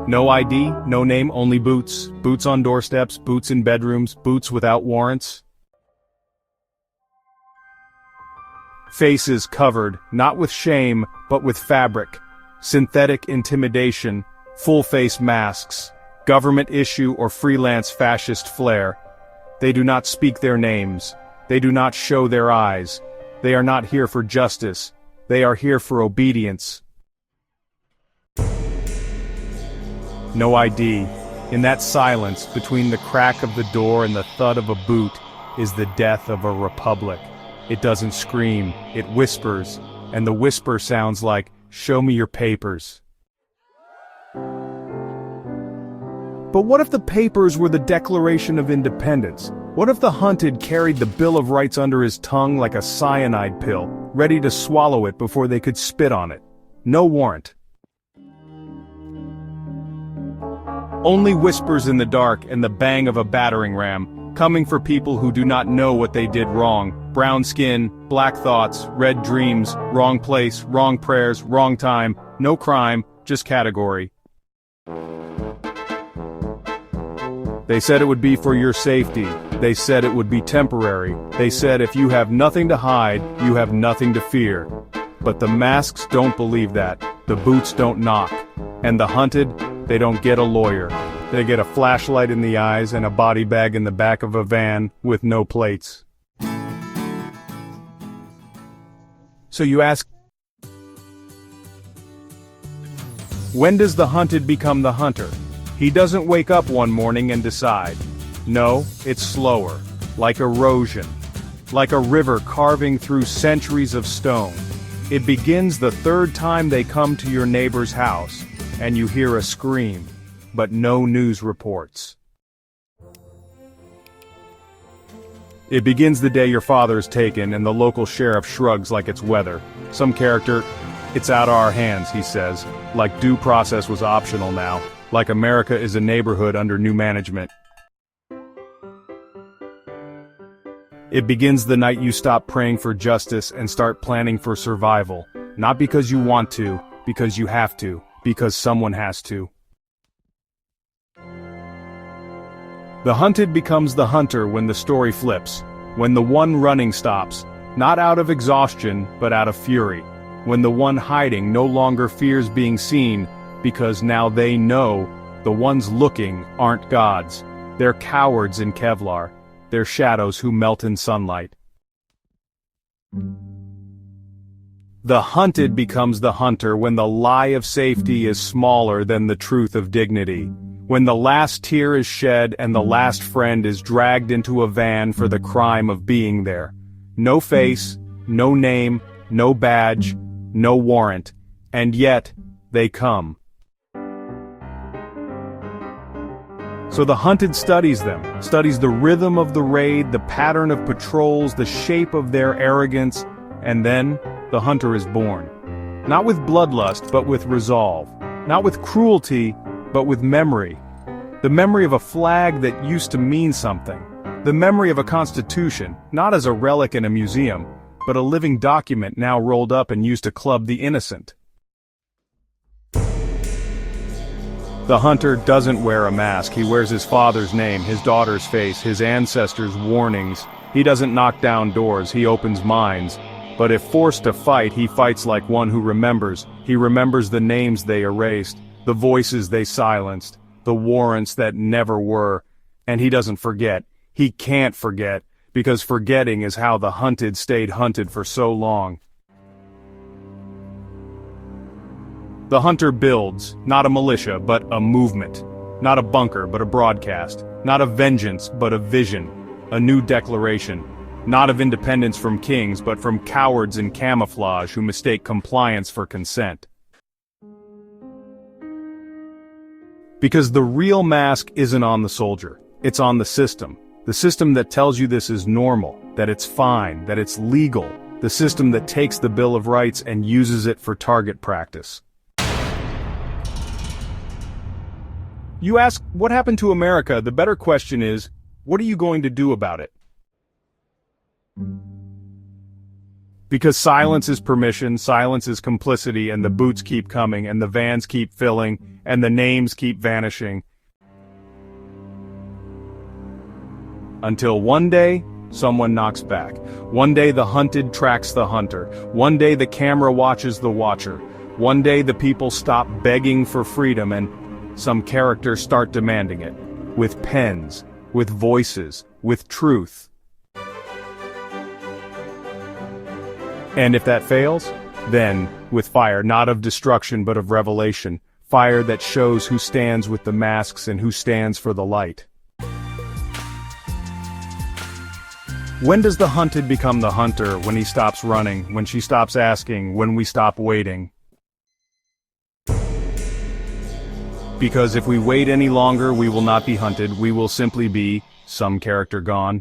No ID, no name, only boots. Boots on doorsteps, boots in bedrooms, boots without warrants. Faces covered, not with shame, but with fabric. Synthetic intimidation, full-face masks, government issue or freelance fascist flair. They do not speak their names. They do not show their eyes. They are not here for justice. They are here for obedience. No ID. In that silence, between the crack of the door and the thud of a boot, is the death of a republic. It doesn't scream, it whispers, and the whisper sounds like, "Show me your papers." But what if the papers were the Declaration of Independence? What if the hunted carried the Bill of Rights under his tongue like a cyanide pill, ready to swallow it before they could spit on it? No warrant. Only whispers in the dark and the bang of a battering ram, coming for people who do not know what they did wrong. Brown skin, black thoughts, red dreams, wrong place, wrong prayers, wrong time, no crime, just category. They said it would be for your safety. They said it would be temporary. They said if you have nothing to hide, you have nothing to fear. But the masks don't believe that. The boots don't knock. And the hunted, they don't get a lawyer. They get a flashlight in the eyes and a body bag in the back of a van with no plates. So you ask, when does the hunted become the hunter? He doesn't wake up one morning and decide. No, it's slower, like erosion, like a river carving through centuries of stone. It begins the third time they come to your neighbor's house, and you hear a scream, but no news reports. It begins the day your father is taken and the local sheriff shrugs like it's weather. Some character, "It's out of our hands," he says, like due process was optional now, like America is a neighborhood under new management. It begins the night you stop praying for justice and start planning for survival, not because you want to, because you have to, because someone has to. The hunted becomes the hunter when the story flips, when the one running stops, not out of exhaustion, but out of fury, when the one hiding no longer fears being seen, because now they know the ones looking aren't gods, they're cowards in Kevlar, they're shadows who melt in sunlight. The hunted becomes the hunter when the lie of safety is smaller than the truth of dignity. When the last tear is shed and the last friend is dragged into a van for the crime of being there. No face, no name, no badge, no warrant, and yet, they come. So the hunted studies them, studies the rhythm of the raid, the pattern of patrols, the shape of their arrogance, and then, the hunter is born. Not with bloodlust, but with resolve. Not with cruelty, but with memory. The memory of a flag that used to mean something. The memory of a constitution, not as a relic in a museum, but a living document now rolled up and used to club the innocent. The hunter doesn't wear a mask. He wears his father's name, his daughter's face, his ancestors' warnings. He doesn't knock down doors, he opens minds. But if forced to fight, he fights like one who remembers. He remembers the names they erased, the voices they silenced, the warrants that never were. And he doesn't forget. He can't forget, because forgetting is how the hunted stayed hunted for so long. The hunter builds, not a militia, but a movement. Not a bunker, but a broadcast. Not a vengeance, but a vision. A new declaration. Not of independence from kings, but from cowards in camouflage who mistake compliance for consent. Because the real mask isn't on the soldier, it's on the system. The system that tells you this is normal, that it's fine, that it's legal. The system that takes the Bill of Rights and uses it for target practice. You ask, what happened to America? The better question is, what are you going to do about it? Because silence is permission, silence is complicity, and the boots keep coming, and the vans keep filling, and the names keep vanishing. Until one day, someone knocks back. One day the hunted tracks the hunter. One day the camera watches the watcher. One day the people stop begging for freedom and some characters start demanding it. With pens, with voices, with truth. And if that fails, then, with fire not of destruction but of revelation, fire that shows who stands with the masks and who stands for the light. When does the hunted become the hunter? When he stops running, when she stops asking, when we stop waiting. Because if we wait any longer, we will not be hunted, we will simply be some character gone.